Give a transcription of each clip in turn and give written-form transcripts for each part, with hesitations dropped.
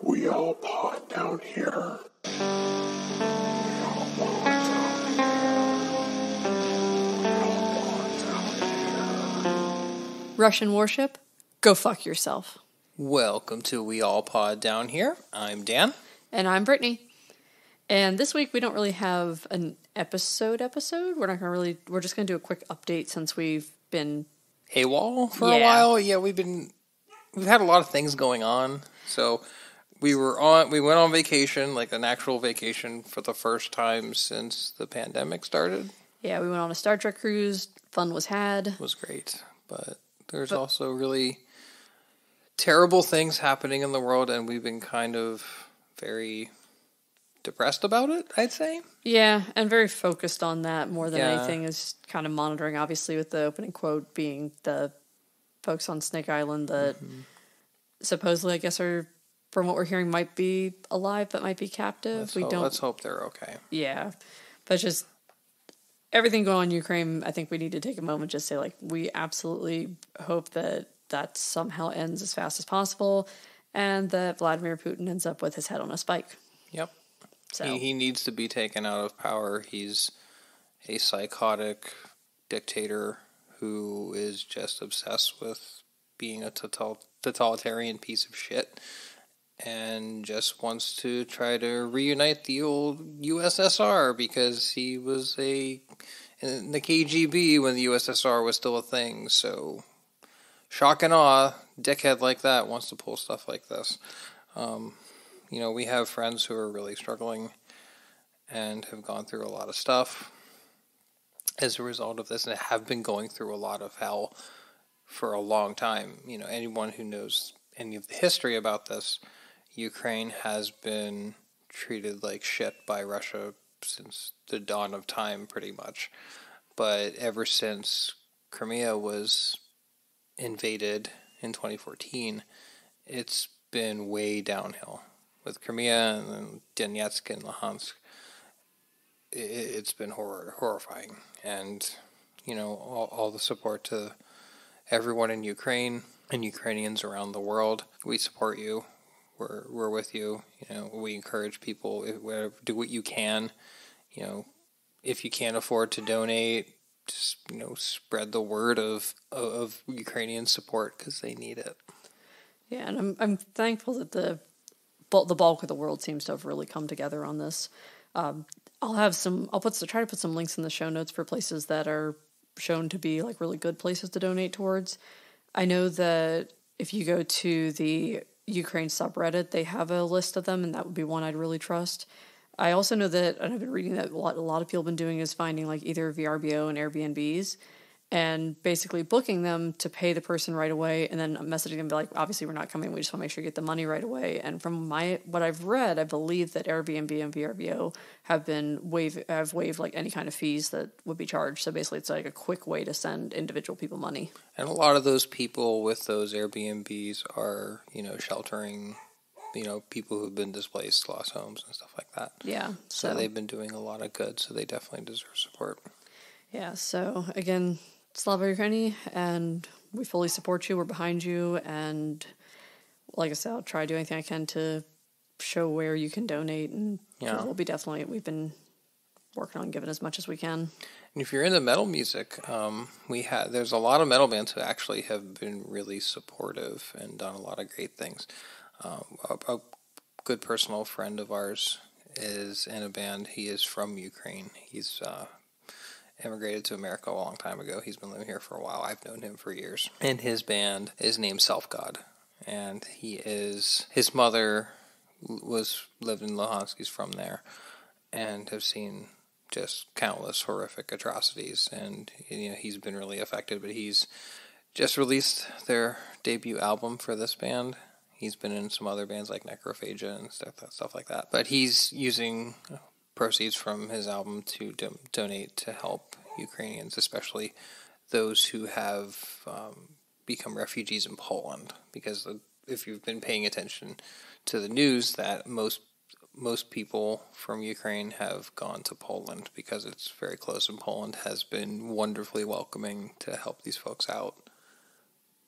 We all pot down here. Russian warship, go fuck yourself. Welcome to We All Pod Down Here. I'm Dan. And I'm Brittany. And this week we don't really have an episode. We're just gonna do a quick update since we've been AWOL for a while. Yeah, we've had a lot of things going on. So we went on vacation, like an actual vacation for the first time since the pandemic started. Yeah, we went on a Star Trek cruise. Fun was had. It was great. But there's also really terrible things happening in the world, and we've been kind of very depressed about it, I'd say. Yeah, and very focused on that more than anything, is kind of monitoring, obviously, with the opening quote being the folks on Snake Island that supposedly, I guess, are, from what we're hearing, might be alive but might be captive. Let's hope they're okay. Yeah, but just everything going on in Ukraine, I think we need to take a moment just say, like, we absolutely hope that somehow ends as fast as possible and that Vladimir Putin ends up with his head on a spike. Yep. So he needs to be taken out of power. He's a psychotic dictator who is just obsessed with being a totalitarian piece of shit and just wants to try to reunite the old USSR because he was in the KGB when the USSR was still a thing. So shock and awe, dickhead like that wants to pull stuff like this. We have friends who are really struggling and have gone through a lot of stuff as a result of this and have been going through a lot of hell for a long time. Anyone who knows any of the history about this, Ukraine has been treated like shit by Russia since the dawn of time, pretty much. But ever since Crimea was invaded in 2014, it's been way downhill. With Crimea and then Donetsk and Luhansk, it's been horrifying. And, all the support to everyone in Ukraine and Ukrainians around the world. We support you. We're with you. We encourage people, do what you can. If you can't afford to donate, just, spread the word of Ukrainian support because they need it. Yeah, and I'm thankful that the bulk of the world seems to have really come together on this. I'll try to put some links in the show notes for places that are shown to be like really good places to donate towards. I know that if you go to the Ukraine subreddit, they have a list of them, and that would be one I'd really trust. I also know that, and I've been reading that a lot of people have been doing is finding like either VRBO and Airbnbs and basically booking them to pay the person right away and then messaging them, be like, obviously we're not coming, we just want to make sure you get the money right away. And from what I've read, I believe that Airbnb and VRBO have waived like any kind of fees that would be charged. So basically it's like a quick way to send individual people money. And a lot of those people with those Airbnbs are, sheltering, people who've been displaced, lost homes and stuff like that. Yeah. So they've been doing a lot of good, so they definitely deserve support. Yeah, so again, Slava Ukraini, and we fully support you. We're behind you, and like I said, I'll try to do anything I can to show where you can donate, and we've been working on giving as much as we can. And if you're into metal music, there's a lot of metal bands who actually have been really supportive and done a lot of great things. A good personal friend of ours is in a band. He is from Ukraine. He's immigrated to America a long time ago. He's been living here for a while. I've known him for years. And his band is named Selfgod. And his mother lived in Luhansk. He's from there. And have seen just countless horrific atrocities. And, he's been really affected. But he's just released their debut album for this band. He's been in some other bands like Necrophagia and stuff like that. But he's using proceeds from his album to donate to help Ukrainians, especially those who have become refugees in Poland. Because if you've been paying attention to the news, that most people from Ukraine have gone to Poland because it's very close, and Poland has been wonderfully welcoming to help these folks out.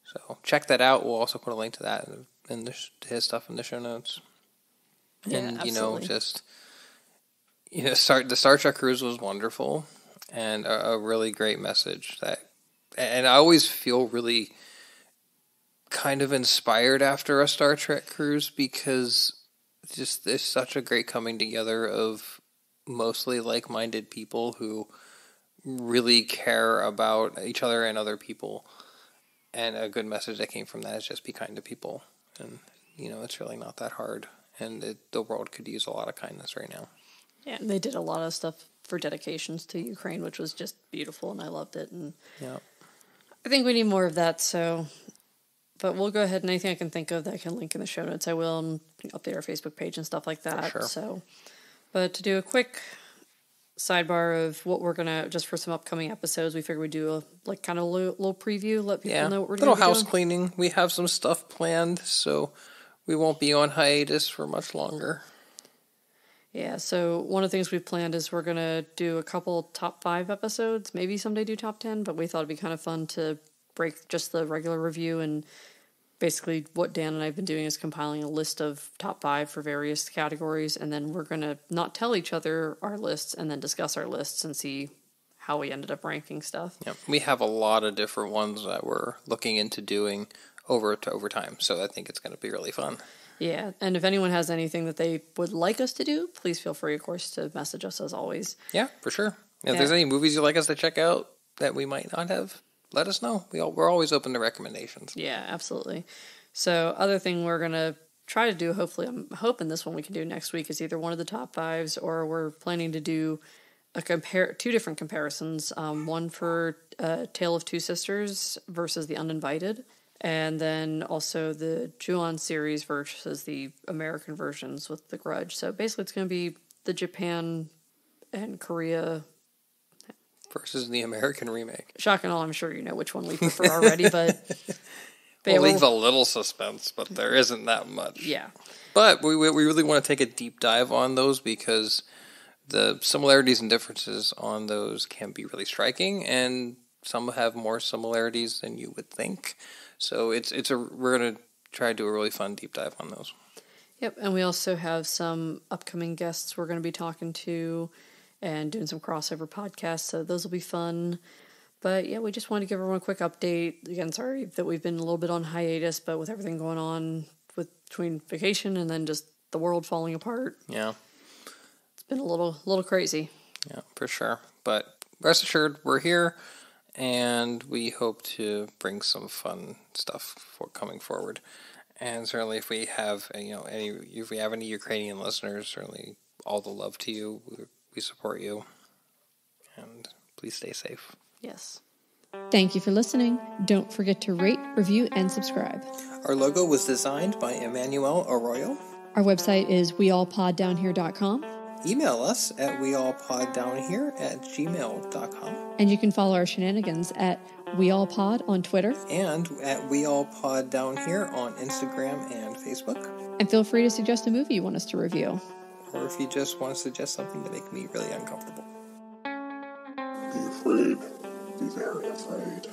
So check that out. We'll also put a link to that and his stuff in the show notes. And, absolutely. the Star Trek cruise was wonderful and a really great message and I always feel really kind of inspired after a Star Trek cruise because just there's such a great coming together of mostly like-minded people who really care about each other and other people. And a good message that came from that is just be kind to people. And, it's really not that hard. And the world could use a lot of kindness right now. Yeah, and they did a lot of stuff for dedications to Ukraine, which was just beautiful, and I loved it. And yeah, I think we need more of that, but we'll go ahead and anything I can think of that I can link in the show notes, I will, and update our Facebook page and stuff like that. For sure. So, but to do a quick sidebar of what we're gonna, just for some upcoming episodes, we figured we'd do a kind of little preview, let people know what we're doing. Little house cleaning. We have some stuff planned, so we won't be on hiatus for much longer. Yeah, so one of the things we've planned is we're going to do a couple top 5 episodes, maybe someday do top 10, but we thought it'd be kind of fun to break just the regular review, and basically what Dan and I have been doing is compiling a list of top 5 for various categories, and then we're going to not tell each other our lists and then discuss our lists and see how we ended up ranking stuff. Yep. We have a lot of different ones that we're looking into doing over time, so I think it's going to be really fun. Yeah, and if anyone has anything that they would like us to do, please feel free, of course, to message us as always. Yeah, for sure. If there's any movies you'd like us to check out that we might not have, let us know. We're always open to recommendations. Yeah, absolutely. So, other thing we're going to try to do, hopefully, I'm hoping this one we can do next week, is either one of the top 5s, or we're planning to do two different comparisons. One for Tale of Two Sisters versus The Uninvited, and then also the Ju-on series versus the American versions with The Grudge. So basically it's going to be the Japan and Korea versus the American remake. Shock and all, I'm sure you know which one we prefer already, but we'll leave a little suspense, but there isn't that much. Yeah. But we really want to take a deep dive on those because the similarities and differences on those can be really striking, and some have more similarities than you would think. So we're going to try to do a really fun deep dive on those. Yep, and we also have some upcoming guests we're going to be talking to and doing some crossover podcasts, so those will be fun. But yeah, we just wanted to give everyone a quick update. Again, sorry that we've been a little bit on hiatus, but with everything going on between vacation and then just the world falling apart. Yeah. It's been a little crazy. Yeah, for sure. But rest assured, we're here. And we hope to bring some fun stuff coming forward. And certainly, if we have any Ukrainian listeners, certainly all the love to you. We support you, and please stay safe. Yes. Thank you for listening. Don't forget to rate, review, and subscribe. Our logo was designed by Emmanuel Arroyo. Our website is weallpoddownhere.com. Email us at weallpoddownhere@gmail.com. And you can follow our shenanigans at weallpod on Twitter. And at weallpoddownhere on Instagram and Facebook. And feel free to suggest a movie you want us to review. Or if you just want to suggest something to make me really uncomfortable. Be afraid. Be very afraid.